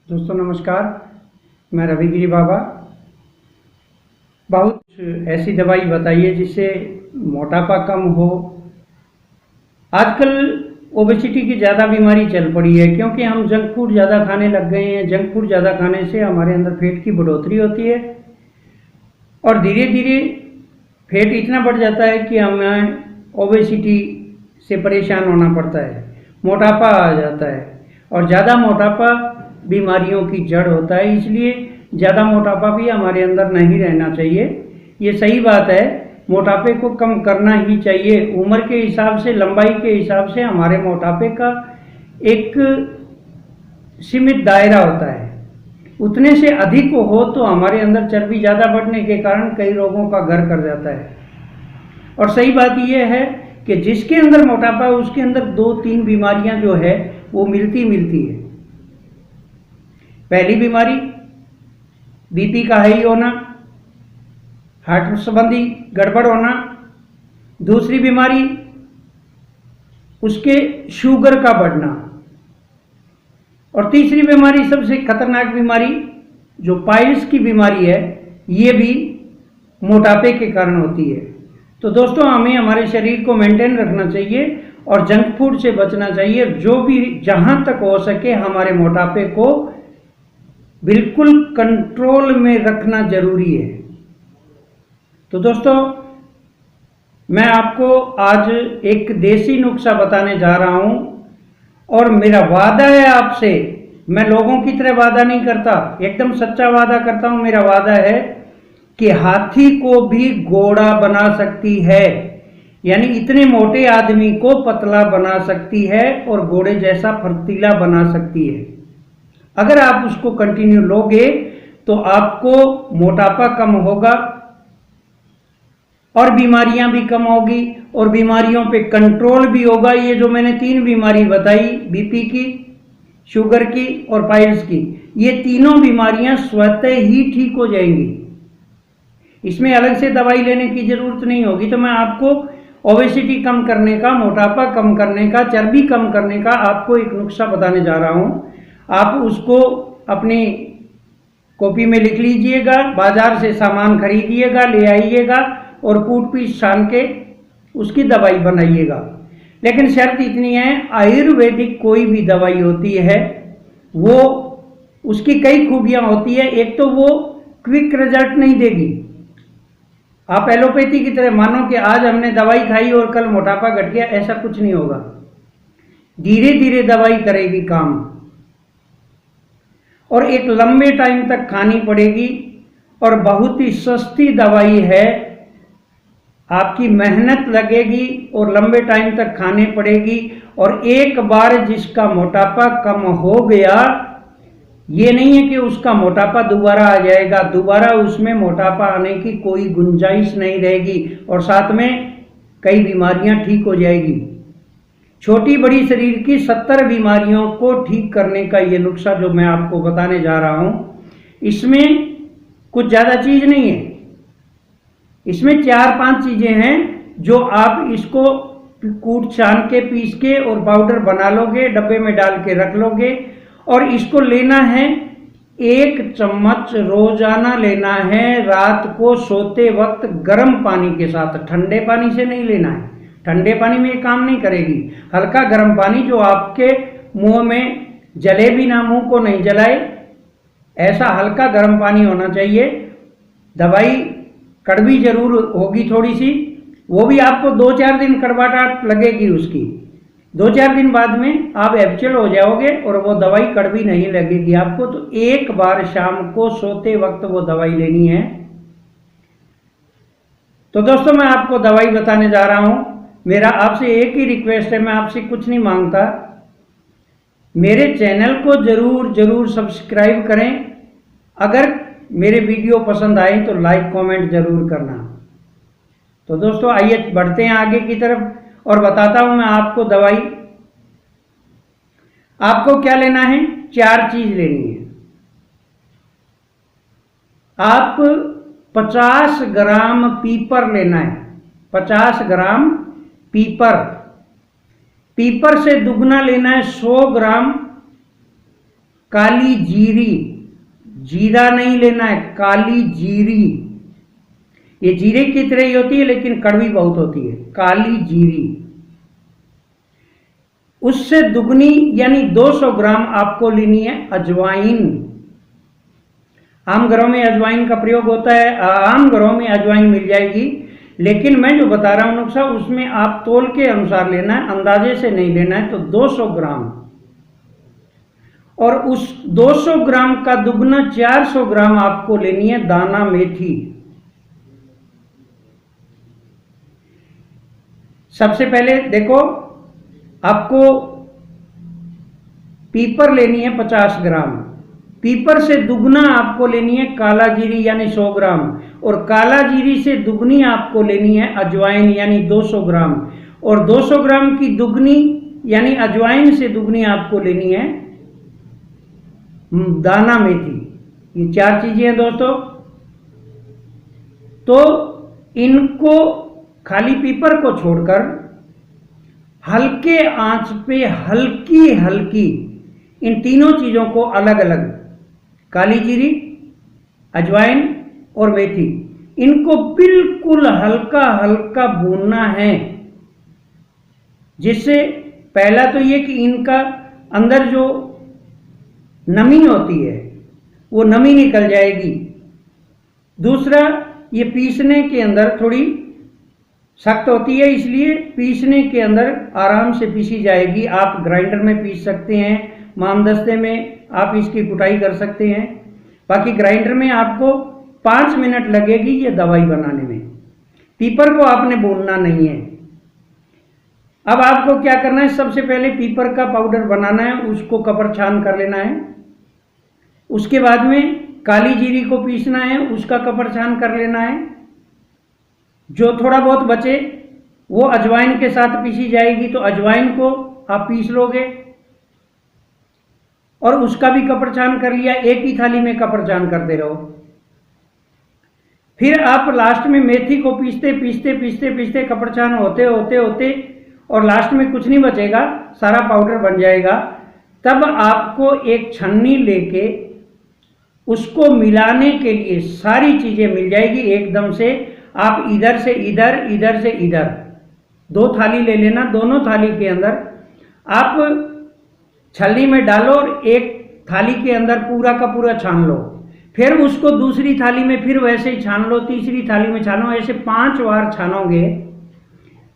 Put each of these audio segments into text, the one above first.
दोस्तों नमस्कार, मैं रविगिरी बाबा। बहुत ऐसी दवाई बताइए जिससे मोटापा कम हो। आजकल ओबेसिटी की ज़्यादा बीमारी चल पड़ी है क्योंकि हम जंक फूड ज़्यादा खाने लग गए हैं। जंक फूड ज़्यादा खाने से हमारे अंदर फैट की बढ़ोतरी होती है और धीरे धीरे फैट इतना बढ़ जाता है कि हमें ओबेसिटी से परेशान होना पड़ता है, मोटापा आ जाता है और ज़्यादा मोटापा बीमारियों की जड़ होता है। इसलिए ज़्यादा मोटापा भी हमारे अंदर नहीं रहना चाहिए। ये सही बात है, मोटापे को कम करना ही चाहिए। उम्र के हिसाब से, लंबाई के हिसाब से हमारे मोटापे का एक सीमित दायरा होता है। उतने से अधिक हो तो हमारे अंदर चर्बी ज़्यादा बढ़ने के कारण कई रोगों का घर कर जाता है। और सही बात यह है कि जिसके अंदर मोटापा है उसके अंदर 2-3 बीमारियां जो है वो मिलती है। पहली बीमारी बीपी का हाई होना, हार्ट संबंधी गड़बड़ होना। दूसरी बीमारी उसके शुगर का बढ़ना। और तीसरी बीमारी सबसे खतरनाक बीमारी जो पाइल्स की बीमारी है, ये भी मोटापे के कारण होती है। तो दोस्तों हमें हमारे शरीर को मेंटेन रखना चाहिए और जंक फूड से बचना चाहिए। जो भी जहां तक हो सके हमारे मोटापे को बिल्कुल कंट्रोल में रखना जरूरी है। तो दोस्तों मैं आपको आज एक देसी नुस्खा बताने जा रहा हूं और मेरा वादा है आपसे, मैं लोगों की तरह वादा नहीं करता, एकदम सच्चा वादा करता हूं। मेरा वादा है कि हाथी को भी घोड़ा बना सकती है, यानी इतने मोटे आदमी को पतला बना सकती है और घोड़े जैसा फर्तीला बना सकती है। अगर आप उसको कंटिन्यू लोगे तो आपको मोटापा कम होगा और बीमारियां भी कम होगी और बीमारियों पे कंट्रोल भी होगा। ये जो मैंने 3 बीमारी बताई, बीपी की, शुगर की और पाइल्स की, ये तीनों बीमारियां स्वतः ही ठीक हो जाएंगी। इसमें अलग से दवाई लेने की जरूरत नहीं होगी। तो मैं आपको ओबेसिटी कम करने का, मोटापा कम करने का, चर्बी कम करने का आपको एक नुस्खा बताने जा रहा हूं। आप उसको अपनी कॉपी में लिख लीजिएगा, बाजार से सामान खरीदिएगा, ले आइएगा और कूट पीस छान के उसकी दवाई बनाइएगा। लेकिन शर्त इतनी है, आयुर्वेदिक कोई भी दवाई होती है वो उसकी कई खूबियां होती है। एक तो वो क्विक रिजल्ट नहीं देगी। आप एलोपैथी की तरह मानो कि आज हमने दवाई खाई और कल मोटापा घट गया, ऐसा कुछ नहीं होगा। धीरे धीरे दवाई करेगी काम और एक लंबे टाइम तक खानी पड़ेगी और बहुत ही सस्ती दवाई है। आपकी मेहनत लगेगी और लंबे टाइम तक खाने पड़ेगी। और एक बार जिसका मोटापा कम हो गया, ये नहीं है कि उसका मोटापा दोबारा आ जाएगा। दोबारा उसमें मोटापा आने की कोई गुंजाइश नहीं रहेगी और साथ में कई बीमारियां ठीक हो जाएगी। छोटी बड़ी शरीर की 70 बीमारियों को ठीक करने का ये नुस्खा जो मैं आपको बताने जा रहा हूं, इसमें कुछ ज़्यादा चीज़ नहीं है। इसमें 4-5 चीज़ें हैं जो आप इसको कूट छान के, पीस के और पाउडर बना लोगे, डब्बे में डाल के रख लोगे। और इसको लेना है 1 चम्मच रोजाना लेना है, रात को सोते वक्त गर्म पानी के साथ। ठंडे पानी से नहीं लेना है, ठंडे पानी में ये काम नहीं करेगी। हल्का गर्म पानी जो आपके मुंह में जले भी ना, मुंह को नहीं जलाए, ऐसा हल्का गर्म पानी होना चाहिए। दवाई कड़वी जरूर होगी थोड़ी सी, वो भी आपको 2-4 दिन कड़वाहट लगेगी उसकी। 2-4 दिन बाद में आप हैबिचुअल हो जाओगे और वो दवाई कड़वी नहीं लगेगी आपको। तो एक बार शाम को सोते वक्त वो दवाई लेनी है। तो दोस्तों मैं आपको दवाई बताने जा रहा हूं। मेरा आपसे एक ही रिक्वेस्ट है, मैं आपसे कुछ नहीं मांगता, मेरे चैनल को जरूर सब्सक्राइब करें। अगर मेरे वीडियो पसंद आए तो लाइक कमेंट जरूर करना। तो दोस्तों आइए बढ़ते हैं आगे की तरफ और बताता हूं मैं आपको दवाई। आपको क्या लेना है? 4 चीज लेनी है। आप 50 ग्राम पीपर लेना है, 50 ग्राम पीपर। पीपर से दुगना लेना है 100 ग्राम काली जीरी, जीरा नहीं लेना है, काली जीरी। ये जीरे की तरह ही होती है लेकिन कड़वी बहुत होती है, काली जीरी। उससे दुगनी यानी 200 ग्राम आपको लेनी है अजवाइन। आम घरों में अजवाइन का प्रयोग होता है, आम घरों में अजवाइन मिल जाएगी, लेकिन मैं जो बता रहा हूं नुस्खा उसमें आप तोल के अनुसार लेना है, अंदाजे से नहीं लेना है। तो 200 ग्राम, और उस 200 ग्राम का दुगना 400 ग्राम आपको लेनी है दाना मेथी। सबसे पहले देखो, आपको पीपर लेनी है 50 ग्राम, पीपर से दुगना आपको लेनी है काला जीरी यानी 100 ग्राम, और काला जीरी से दुगनी आपको लेनी है अजवाइन यानी 200 ग्राम, और 200 ग्राम की दुगनी यानी अजवाइन से दुगनी आपको लेनी है दाना मेथी। ये 4 चीजें हैं दोस्तों। तो इनको खाली पीपर को छोड़कर हल्के आंच पे हल्की हल्की इन तीनों चीजों को अलग अलग, काली जीरी, अजवाइन और मेथी, इनको बिल्कुल हल्का हल्का भूनना है, जिससे पहला तो ये कि इनका अंदर जो नमी होती है वो नमी निकल जाएगी। दूसरा, ये पीसने के अंदर थोड़ी सख्त होती है, इसलिए पीसने के अंदर आराम से पीसी जाएगी। आप ग्राइंडर में पीस सकते हैं, मामदस्ते में आप इसकी कुटाई कर सकते हैं। बाकी ग्राइंडर में आपको 5 मिनट लगेगी ये दवाई बनाने में। पीपर को आपने भूनना नहीं है। अब आपको क्या करना है, सबसे पहले पीपर का पाउडर बनाना है, उसको कपर छान कर लेना है। उसके बाद में काली जीरी को पीसना है, उसका कपर छान कर लेना है। जो थोड़ा बहुत बचे वो अजवाइन के साथ पीसी जाएगी, तो अजवाइन को आप पीस लोगे और उसका भी कपर छान कर लिया। एक ही थाली में कपर छान करते रहो। फिर आप लास्ट में मेथी को पीसते पीसते पीसते पीसते कपर छान होते होते होते और लास्ट में कुछ नहीं बचेगा, सारा पाउडर बन जाएगा। तब आपको एक छन्नी लेके उसको मिलाने के लिए सारी चीजें मिल जाएगी एकदम से। आप इधर से इधर, इधर से इधर 2 थाली ले लेना। दोनों थाली के अंदर आप छलनी में डालो और एक थाली के अंदर पूरा का पूरा छान लो। फिर उसको दूसरी थाली में फिर वैसे ही छान लो, तीसरी थाली में छानो। ऐसे 5 बार छानोगे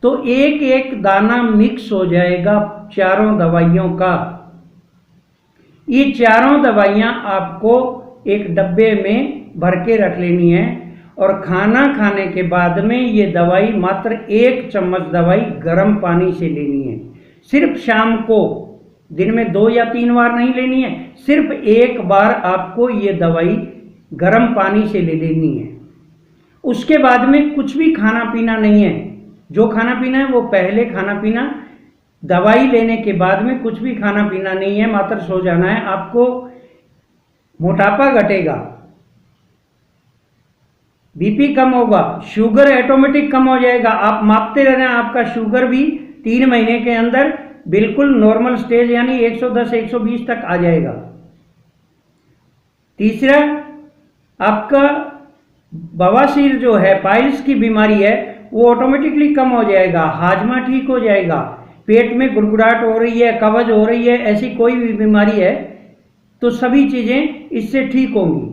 तो एक एक दाना मिक्स हो जाएगा चारों दवाइयों का। ये चारों दवाइयां आपको एक डब्बे में भर के रख लेनी है, और खाना खाने के बाद में ये दवाई मात्र 1 चम्मच दवाई गर्म पानी से लेनी है। सिर्फ शाम को, दिन में 2 या 3 बार नहीं लेनी है, सिर्फ 1 बार आपको ये दवाई गर्म पानी से ले लेनी है। उसके बाद में कुछ भी खाना पीना नहीं है। जो खाना पीना है वो पहले खाना पीना, दवाई लेने के बाद में कुछ भी खाना पीना नहीं है, मात्र सो जाना है। आपको मोटापा घटेगा, बीपी कम होगा, शुगर ऑटोमेटिक कम हो जाएगा। आप मापते रहना, आपका शुगर भी 3 महीने के अंदर बिल्कुल नॉर्मल स्टेज यानी 110-120 तक आ जाएगा। तीसरा, आपका बवासीर जो है, पाइल्स की बीमारी है, वो ऑटोमेटिकली कम हो जाएगा। हाजमा ठीक हो जाएगा। पेट में गुड़गुड़ाहट हो रही है, कब्ज हो रही है, ऐसी कोई भी बीमारी है तो सभी चीजें इससे ठीक होंगी।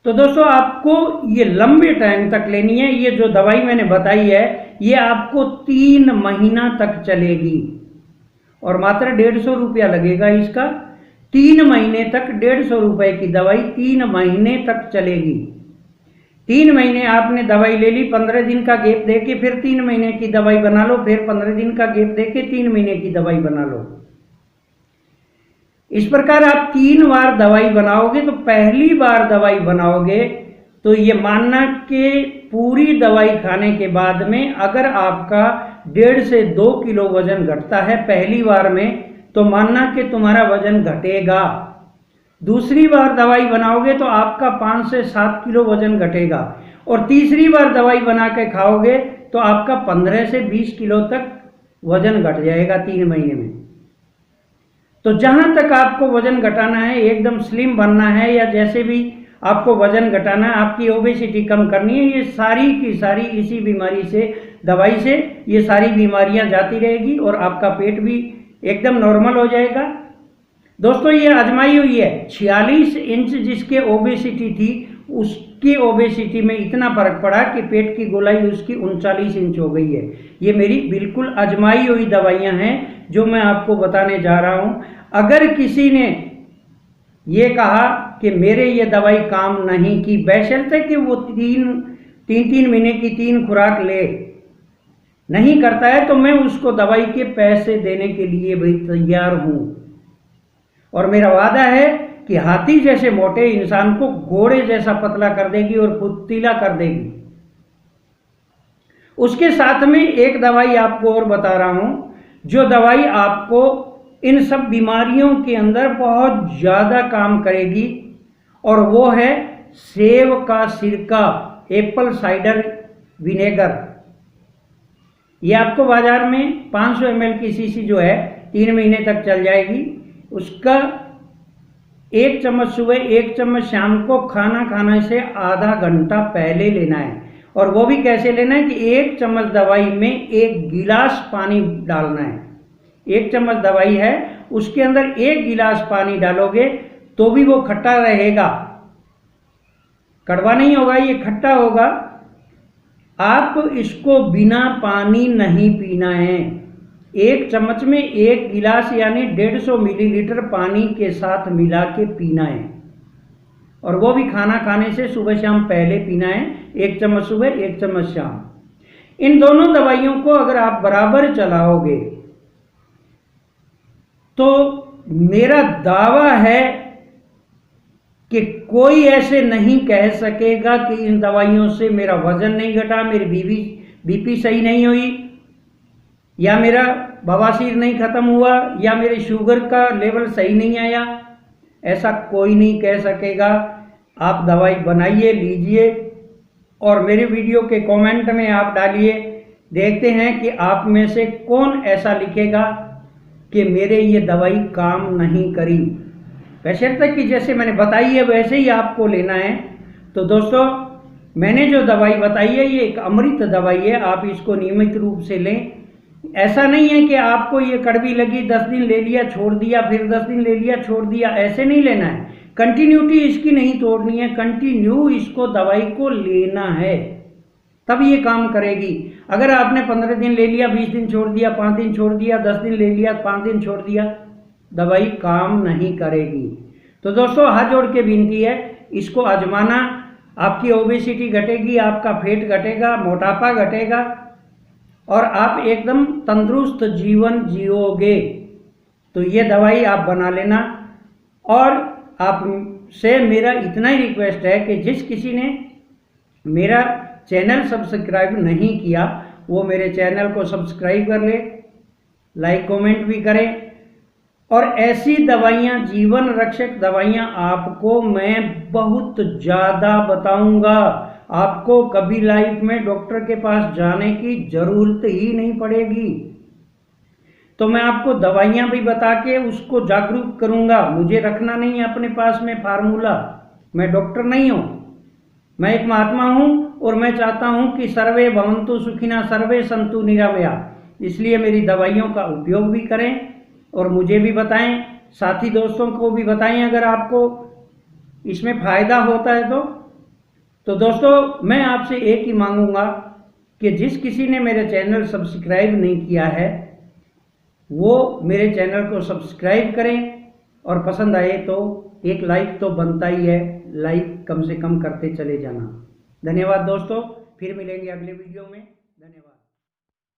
तो दोस्तों, आपको ये लंबे टाइम तक लेनी है। ये जो दवाई मैंने बताई है ये आपको 3 महीना तक चलेगी और मात्र 150 रुपया लगेगा इसका। 3 महीने तक 150 रुपए की दवाई 3 महीने तक चलेगी। 3 महीने आपने दवाई ले ली, 15 दिन का गैप देके फिर 3 महीने की दवाई बना लो, फिर 15 दिन का गैप देके 3 महीने की दवाई बना लो। इस प्रकार आप 3 बार दवाई बनाओगे। तो पहली बार दवाई बनाओगे तो ये मानना कि पूरी दवाई खाने के बाद में अगर आपका 1.5 से 2 किलो वजन घटता है पहली बार में, तो मानना कि तुम्हारा वजन घटेगा। दूसरी बार दवाई बनाओगे तो आपका 5 से 7 किलो वजन घटेगा, और तीसरी बार दवाई बना के खाओगे तो आपका 15 से 20 किलो तक वजन घट जाएगा 3 महीने में। तो जहाँ तक आपको वजन घटाना है, एकदम स्लिम बनना है, या जैसे भी आपको वजन घटाना है, आपकी ओबेसिटी कम करनी है, ये सारी की सारी इसी बीमारी से, दवाई से ये सारी बीमारियां जाती रहेगी और आपका पेट भी एकदम नॉर्मल हो जाएगा। दोस्तों ये आजमाई हुई है। 46 इंच जिसके ओबेसिटी थी, उसकी ओबेसिटी में इतना फर्क पड़ा कि पेट की गोलाई उसकी 39 इंच हो गई है। ये मेरी बिल्कुल आजमाई हुई दवाइयां हैं जो मैं आपको बताने जा रहा हूं। अगर किसी ने ये कहा कि मेरे ये दवाई काम नहीं की, बशर्ते कि वो तीन महीने की 3 खुराक ले, नहीं करता है, तो मैं उसको दवाई के पैसे देने के लिए भी तैयार हूं। और मेरा वादा है कि हाथी जैसे मोटे इंसान को घोड़े जैसा पतला कर देगी और फुर्तीला कर देगी। उसके साथ में एक दवाई आपको और बता रहा हूं, जो दवाई आपको इन सब बीमारियों के अंदर बहुत ज्यादा काम करेगी, और वो है सेब का सिरका, एप्पल साइडर विनेगर। ये आपको बाजार में 500 ml की शीशी जो है 3 महीने तक चल जाएगी। उसका 1 चम्मच सुबह, 1 चम्मच शाम को खाना खाने से आधा घंटा पहले लेना है। और वो भी कैसे लेना है कि 1 चम्मच दवाई में 1 गिलास पानी डालना है। 1 चम्मच दवाई है, उसके अंदर 1 गिलास पानी डालोगे तो भी वो खट्टा रहेगा, कड़वा नहीं होगा, ये खट्टा होगा। आप इसको बिना पानी नहीं पीना है। 1 चम्मच में 1 गिलास यानी 150 मिलीलीटर पानी के साथ मिला के पीना है, और वो भी खाना खाने से सुबह शाम पहले पीना है। 1 चम्मच सुबह, 1 चम्मच शाम। इन दोनों दवाइयों को अगर आप बराबर चलाओगे तो मेरा दावा है कि कोई ऐसे नहीं कह सकेगा कि इन दवाइयों से मेरा वजन नहीं घटा, मेरी बीपी सही नहीं हुई, या मेरा बवासीर नहीं खत्म हुआ, या मेरे शुगर का लेवल सही नहीं आया। ऐसा कोई नहीं कह सकेगा। आप दवाई बनाइए, लीजिए, और मेरे वीडियो के कमेंट में आप डालिए। देखते हैं कि आप में से कौन ऐसा लिखेगा कि मेरे ये दवाई काम नहीं करी। बशर्ते कि जैसे मैंने बताई है वैसे ही आपको लेना है। तो दोस्तों, मैंने जो दवाई बताई है ये एक अमृत दवाई है, आप इसको नियमित रूप से लें। ऐसा नहीं है कि आपको ये कड़वी लगी 10 दिन ले लिया छोड़ दिया, फिर 10 दिन ले लिया छोड़ दिया, ऐसे नहीं लेना है। कंटिन्यूटी इसकी नहीं तोड़नी है, कंटिन्यू इसको दवाई को लेना है, तब ये काम करेगी। अगर आपने 15 दिन ले लिया, 20 दिन छोड़ दिया, 5 दिन छोड़ दिया, 10 दिन ले लिया, 5 दिन छोड़ दिया, दवाई काम नहीं करेगी। तो दोस्तों, हाथ जोड़ के विनती है, इसको आजमाना। आपकी ओबेसिटी घटेगी, आपका पेट घटेगा, मोटापा घटेगा, और आप एकदम तंदुरुस्त जीवन जियोगे। तो ये दवाई आप बना लेना। और आपसे मेरा इतना ही रिक्वेस्ट है कि जिस किसी ने मेरा चैनल सब्सक्राइब नहीं किया वो मेरे चैनल को सब्सक्राइब कर ले, लाइक कमेंट भी करें। और ऐसी दवाइयाँ, जीवन रक्षक दवाइयाँ आपको मैं बहुत ज़्यादा बताऊंगा। आपको कभी लाइफ में डॉक्टर के पास जाने की ज़रूरत ही नहीं पड़ेगी। तो मैं आपको दवाइयाँ भी बता के उसको जागरूक करूंगा। मुझे रखना नहीं है अपने पास में फार्मूला। मैं डॉक्टर नहीं हूँ, मैं एक महात्मा हूँ, और मैं चाहता हूँ कि सर्वे भवन्तु सुखिनः, सर्वे सन्तु निरामयाः। इसलिए मेरी दवाइयों का उपयोग भी करें और मुझे भी बताएं, साथी दोस्तों को भी बताएं अगर आपको इसमें फ़ायदा होता है तो दोस्तों, मैं आपसे एक ही मांगूंगा कि जिस किसी ने मेरे चैनल सब्सक्राइब नहीं किया है वो मेरे चैनल को सब्सक्राइब करें, और पसंद आए तो एक लाइक तो बनता ही है, लाइक कम से कम करते चले जाना। धन्यवाद दोस्तों, फिर मिलेंगे अगले वीडियो में। धन्यवाद।